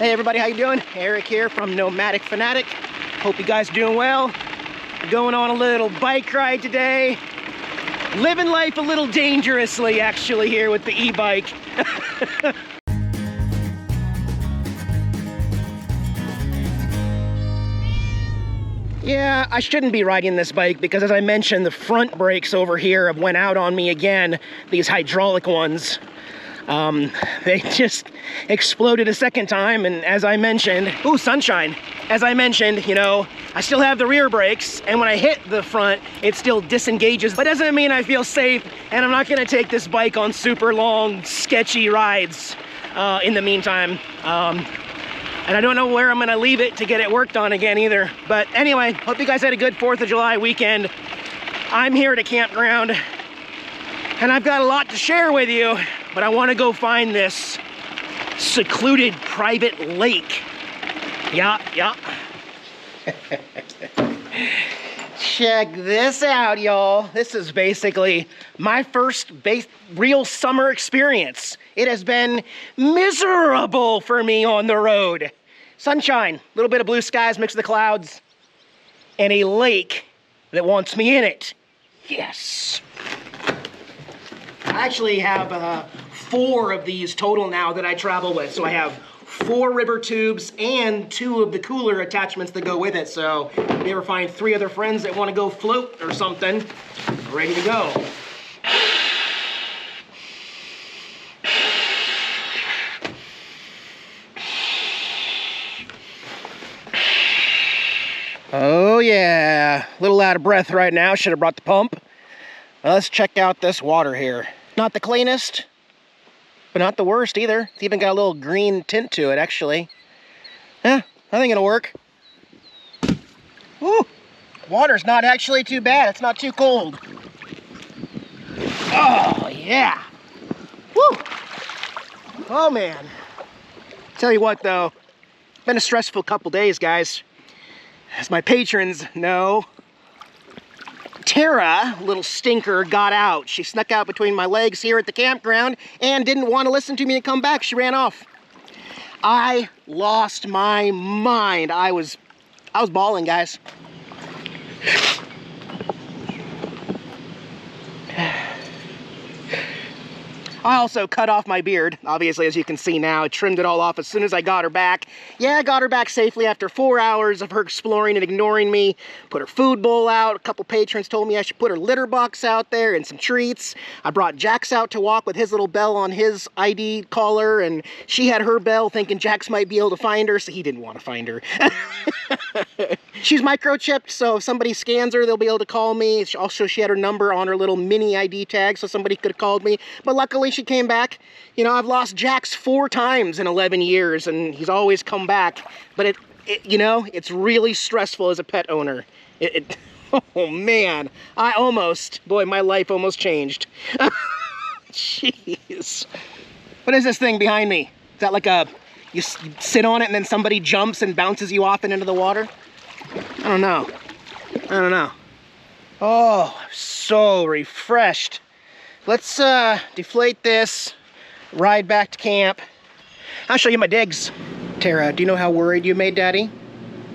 Hey everybody, how you doing? Eric here from Nomadic Fanatic. Hope you guys are doing well. Going on a little bike ride today. Living life a little dangerously actually here with the e-bike. Yeah, I shouldn't be riding this bike because, as I mentioned, the front brakes over here have went out on me again, these hydraulic ones. They just exploded a second time, and as I mentioned, ooh, sunshine. As I mentioned, you know, I still have the rear brakes, and when I hit the front, it still disengages. But doesn't mean I feel safe, and I'm not gonna take this bike on super long, sketchy rides in the meantime. And I don't know where I'm gonna leave it to get it worked on again either. But anyway, hope you guys had a good 4th of July weekend. I'm here at a campground, and I've got a lot to share with you, but I wanna go find this secluded private lake. Yeah. Check this out, y'all. This is basically my first real summer experience. It has been miserable for me on the road. Sunshine, a little bit of blue skies mixed with the clouds, and a lake that wants me in it. Yes. I actually have 4 of these total now that I travel with. So I have 4 river tubes and 2 of the cooler attachments that go with it. So if you ever find 3 other friends that want to go float or something, I'm ready to go. Oh yeah, a little out of breath right now. Should have brought the pump. Let's check out this water here. Not the cleanest, but not the worst either. It's even got a little green tint to it, actually. I think it'll work. Ooh, water's not actually too bad. It's not too cold. Oh, yeah. Woo. Oh, man. Tell you what, though. Been a stressful couple days, guys. As my patrons know, Tara, little stinker, got out. She snuck out between my legs here at the campground and didn't want to listen to me and come back. She ran off. I lost my mind. I was bawling, guys. I also cut off my beard, obviously, as you can see now. I trimmed it all off as soon as I got her back. Yeah, I got her back safely after 4 hours of her exploring and ignoring me. Put her food bowl out. A couple patrons told me I should put her litter box out there and some treats. I brought Jax out to walk with his little bell on his ID collar, and she had her bell thinking Jax might be able to find her, so he didn't want to find her. She's microchipped, so if somebody scans her, they'll be able to call me. Also, she had her number on her little mini ID tag, so somebody could have called me. But luckily, she came back. You know, I've lost Jax 4 times in 11 years, and he's always come back. But you know, it's really stressful as a pet owner. Oh man, boy, my life almost changed. Jeez. What is this thing behind me? Is that like you sit on it and then somebody jumps and bounces you off and into the water? I don't know. Oh, I'm so refreshed. Let's deflate this, ride back to camp. I'll show you my digs. Tara, do you know how worried you made Daddy?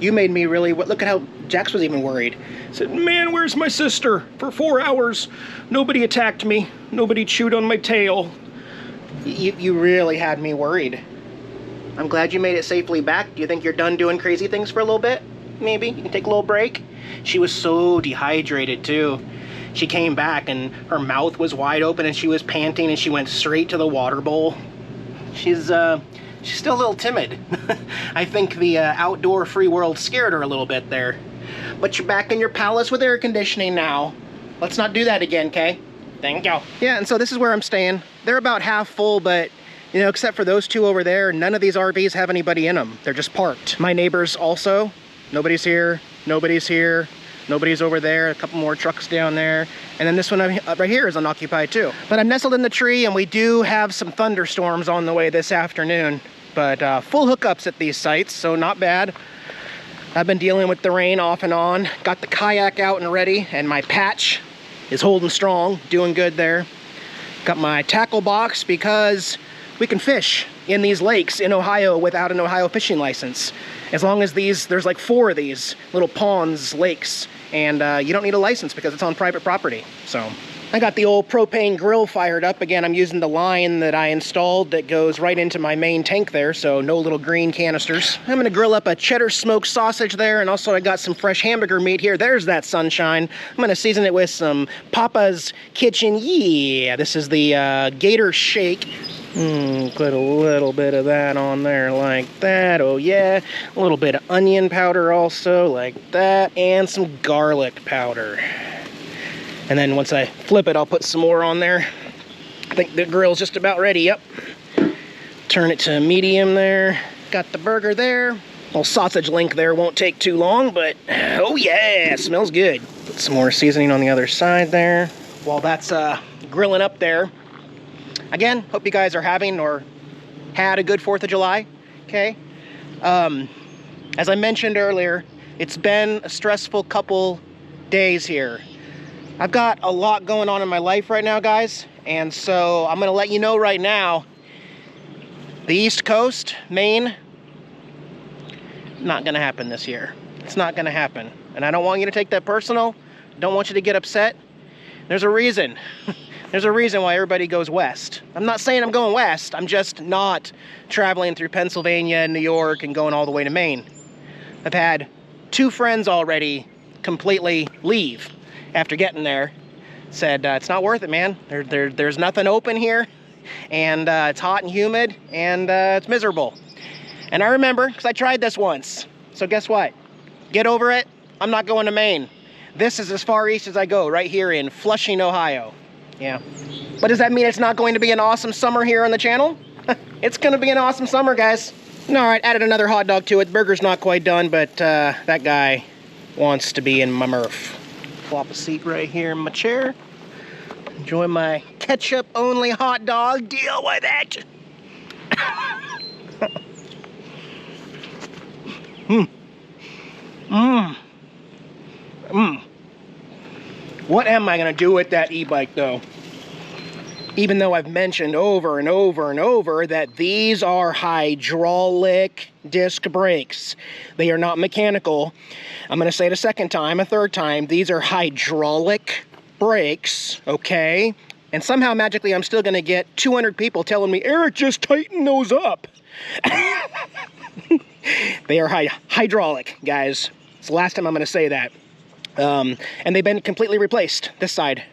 You made me really, look at how Jax was even worried. Said, man, where's my sister? For 4 hours, nobody attacked me. Nobody chewed on my tail. You really had me worried. I'm glad you made it safely back. Do you think you're done doing crazy things for a little bit? Maybe, you can take a little break. She was so dehydrated too. She came back and her mouth was wide open and she was panting and she went straight to the water bowl. She's still a little timid. I think the outdoor free world scared her a little bit there. But you're back in your palace with air conditioning now. Let's not do that again, Kay? Thank you. Yeah, and so this is where I'm staying. They're about half full, but you know, except for those 2 over there, none of these RVs have anybody in them. They're just parked. My neighbors also, nobody's here, nobody's here. Nobody's over there, a couple more trucks down there. And then this one right here is unoccupied too. But I'm nestled in the tree and we do have some thunderstorms on the way this afternoon. But full hookups at these sites, so not bad. I've been dealing with the rain off and on. Got the kayak out and ready, and my patch is holding strong, doing good there. Got my tackle box because we can fish. in these lakes in Ohio without an Ohio fishing license. As long as there's like 4 of these little ponds, lakes, and you don't need a license because it's on private property. So I got the old propane grill fired up. Again, I'm using the line that I installed that goes right into my main tank there, so no little green canisters. I'm gonna grill up a cheddar smoked sausage there, and also I got some fresh hamburger meat here. There's that sunshine. I'm gonna season it with some Papa's Kitchen. Yeah, this is the Gator Shake. Put a little bit of that on there like that. Oh yeah. A little bit of onion powder also like that, and some garlic powder. And then once I flip it, I'll put some more on there. I think the grill's just about ready, yep. Turn it to medium there. Got the burger there. Little sausage link there won't take too long, but oh yeah, smells good. Put some more seasoning on the other side there. While that's grilling up there, again, hope you guys are having or had a good 4th of July, okay? As I mentioned earlier, it's been a stressful couple days here. I've got a lot going on in my life right now, guys, and so I'm gonna let you know right now, the East Coast, Maine, not gonna happen this year. It's not gonna happen, and I don't want you to take that personal. Don't want you to get upset. There's a reason. There's a reason why everybody goes west. I'm not saying I'm going west, I'm just not traveling through Pennsylvania and New York and going all the way to Maine. I've had 2 friends already completely leave after getting there. Said, it's not worth it, man. There's nothing open here, and it's hot and humid, and it's miserable. And I remember, because I tried this once. So guess what? Get over it. I'm not going to Maine. This is as far east as I go, right here in Flushing, Ohio. Yeah. But does that mean it's not going to be an awesome summer here on the channel? It's going to be an awesome summer, guys. All right, added another hot dog to it. Burger's not quite done, but that guy wants to be in my Murph. Flop a seat right here in my chair. Enjoy my ketchup-only hot dog. Deal with it. What am I gonna do with that e-bike though? Even though I've mentioned over and over and over that these are hydraulic disc brakes. They are not mechanical. I'm gonna say it a second time, a third time. These are hydraulic brakes, okay? And somehow magically I'm still gonna get 200 people telling me, Eric, just tighten those up. They are hydraulic, guys. It's the last time I'm gonna say that. And they've been completely replaced, this side.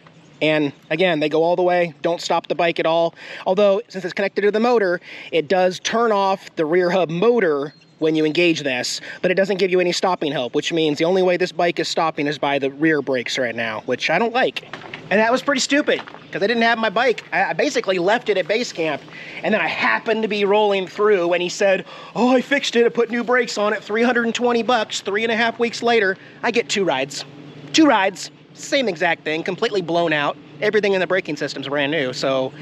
And again, they go all the way, don't stop the bike at all. Although, since it's connected to the motor, it does turn off the rear hub motor when you engage this, but it doesn't give you any stopping help, which means the only way this bike is stopping is by the rear brakes right now, which I don't like. And that was pretty stupid, because I didn't have my bike. I basically left it at base camp, and then I happened to be rolling through, and he said, oh, I fixed it, I put new brakes on it, 320 bucks, 3.5 weeks later, I get 2 rides. 2 rides. Same exact thing, completely blown out. Everything in the braking system's brand new. So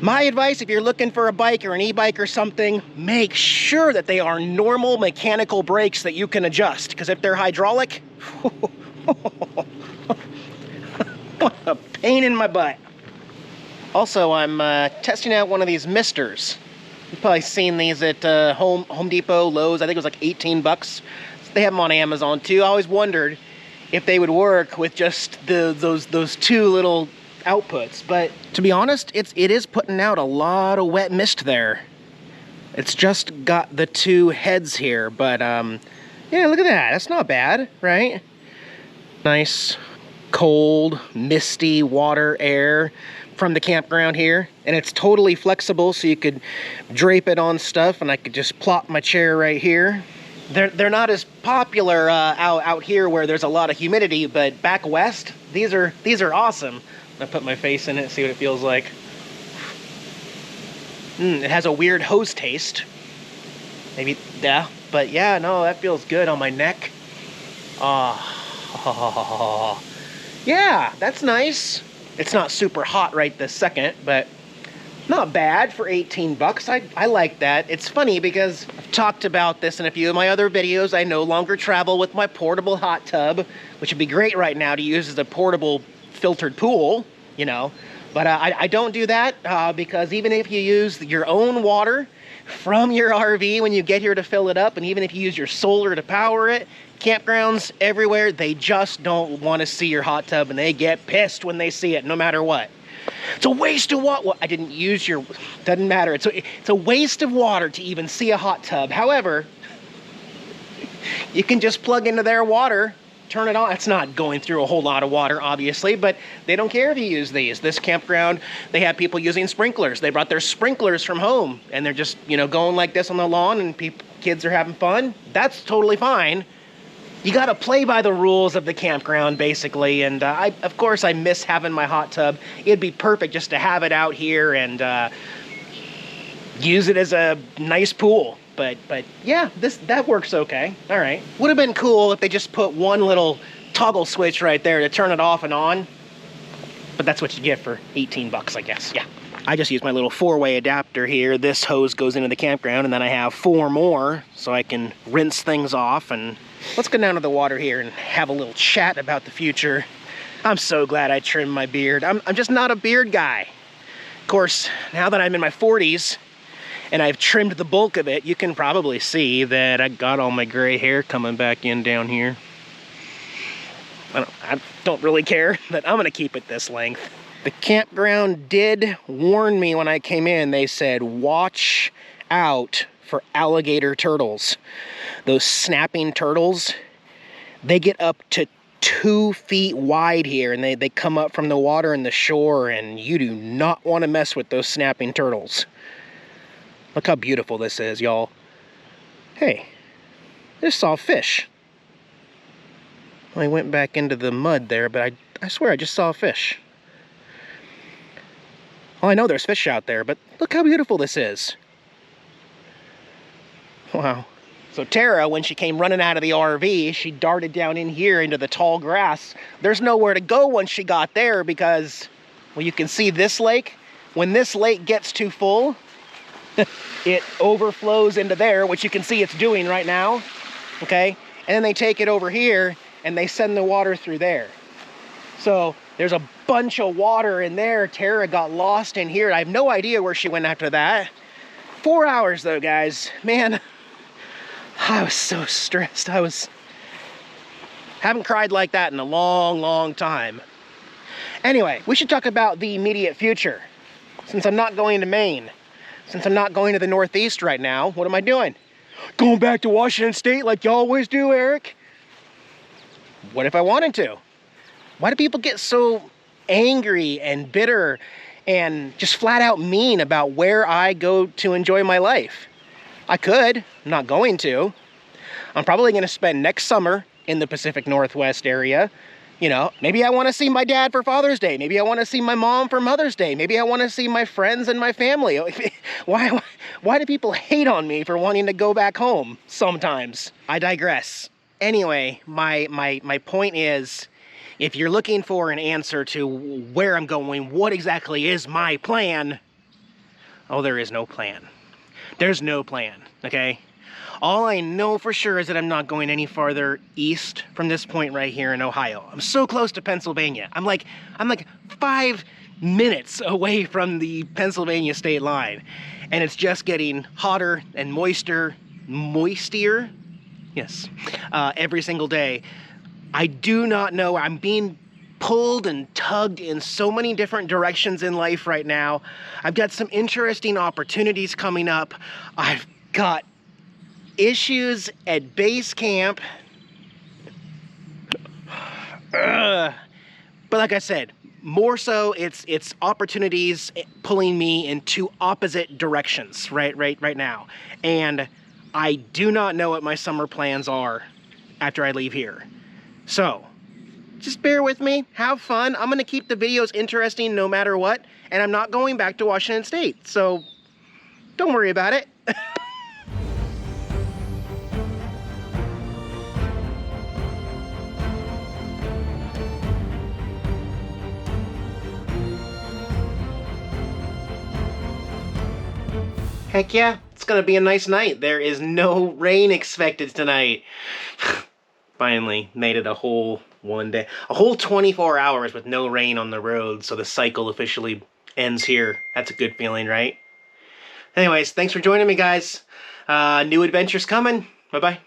my advice, if you're looking for a bike or an e-bike or something, make sure that they are normal mechanical brakes that you can adjust. Because if they're hydraulic, what a pain in my butt. Also, I'm testing out one of these misters. You've probably seen these at Home Depot, Lowe's. I think it was like 18 bucks. They have them on Amazon too. I always wondered if they would work with just those 2 little outputs, but to be honest, it is putting out a lot of wet mist there. It's just got the 2 heads here, but yeah, look at that. That's not bad, right? Nice, cold, misty water air from the campground here, and it's totally flexible, so you could drape it on stuff, and I could just plop my chair right here. They're not as popular out here where there's a lot of humidity, but back west, these are awesome. I put my face in it, see what it feels like. It has a weird hose taste. Maybe, yeah, but yeah, no, that feels good on my neck. Oh, yeah, that's nice. It's not super hot right this second, but not bad for 18 bucks. I like that. It's funny because I've talked about this in a few of my other videos. I no longer travel with my portable hot tub, which would be great right now to use as a portable filtered pool, you know. But I don't do that because even if you use your own water from your RV when you get here to fill it up, and even if you use your solar to power it, campgrounds everywhere, they just don't want to see your hot tub, and they get pissed when they see it no matter what. It's a waste of water. Well, I didn't use your, doesn't matter. It's a waste of water to even see a hot tub. However, you can just plug into their water, turn it on. It's not going through a whole lot of water, obviously, but they don't care if you use these. This campground, they have people using sprinklers. They brought their sprinklers from home, and they're just, you know, going like this on the lawn, and kids are having fun. That's totally fine. You got to play by the rules of the campground, basically, and of course, I miss having my hot tub. It'd be perfect just to have it out here and use it as a nice pool. But yeah, that works okay. All right. Would have been cool if they just put one little toggle switch right there to turn it off and on. But that's what you get for 18 bucks, I guess. Yeah. I just use my little 4-way adapter here. This hose goes into the campground, and then I have 4 more so I can rinse things off. And let's go down to the water here and have a little chat about the future. I'm so glad I trimmed my beard. I'm just not a beard guy. Of course, now that I'm in my 40s, and I've trimmed the bulk of it, you can probably see that I got all my gray hair coming back in down here. I don't really care, but I'm gonna keep it this length. The campground did warn me when I came in. They said, watch out for alligator turtles. Those snapping turtles, they get up to 2 feet wide here, and they come up from the water and the shore, and you do not want to mess with those snapping turtles. Look how beautiful this is, y'all. Hey, I just saw a fish. Well, I went back into the mud there, but I swear I just saw a fish. Well, I know there's fish out there, but look how beautiful this is. Wow. So Tara, when she came running out of the RV, she darted down in here into the tall grass. There's nowhere to go once she got there because, well, you can see this lake. When this lake gets too full, it overflows into there, which you can see it's doing right now, okay? And then they take it over here and they send the water through there. So there's a bunch of water in there. Tara got lost in here. I have no idea where she went after that. 4 hours though, guys. Man, I was so stressed. Haven't cried like that in a long, long time. Anyway, we should talk about the immediate future. Since I'm not going to Maine, since I'm not going to the Northeast right now, what am I doing? Going back to Washington State like you always do, Eric? What if I wanted to? Why do people get so angry and bitter and just flat out mean about where I go to enjoy my life? I could, I'm not going to. I'm probably gonna spend next summer in the Pacific Northwest area. You know, maybe I want to see my dad for Father's Day. Maybe I want to see my mom for Mother's Day. Maybe I want to see my friends and my family. Why do people hate on me for wanting to go back home sometimes? I digress. Anyway, my point is, if you're looking for an answer to where I'm going, what exactly is my plan? Oh, there is no plan. There's no plan, okay? All I know for sure is that I'm not going any farther east from this point right here in Ohio. I'm so close to Pennsylvania. I'm like 5 minutes away from the Pennsylvania state line. And it's just getting hotter and moistier, yes, every single day. I do not know. I'm being pulled and tugged in so many different directions in life right now. I've got some interesting opportunities coming up. I've got issues at base camp. But like I said, more so it's opportunities pulling me in 2 opposite directions right now. And I do not know what my summer plans are after I leave here. So just bear with me, have fun. I'm gonna keep the videos interesting no matter what, and I'm not going back to Washington State, so don't worry about it. Heck yeah, it's gonna be a nice night. There is no rain expected tonight. Finally made it a whole one day. A whole 24 hours with no rain on the road, so the cycle officially ends here. That's a good feeling, right? Anyways, thanks for joining me, guys. New adventures coming. Bye-bye.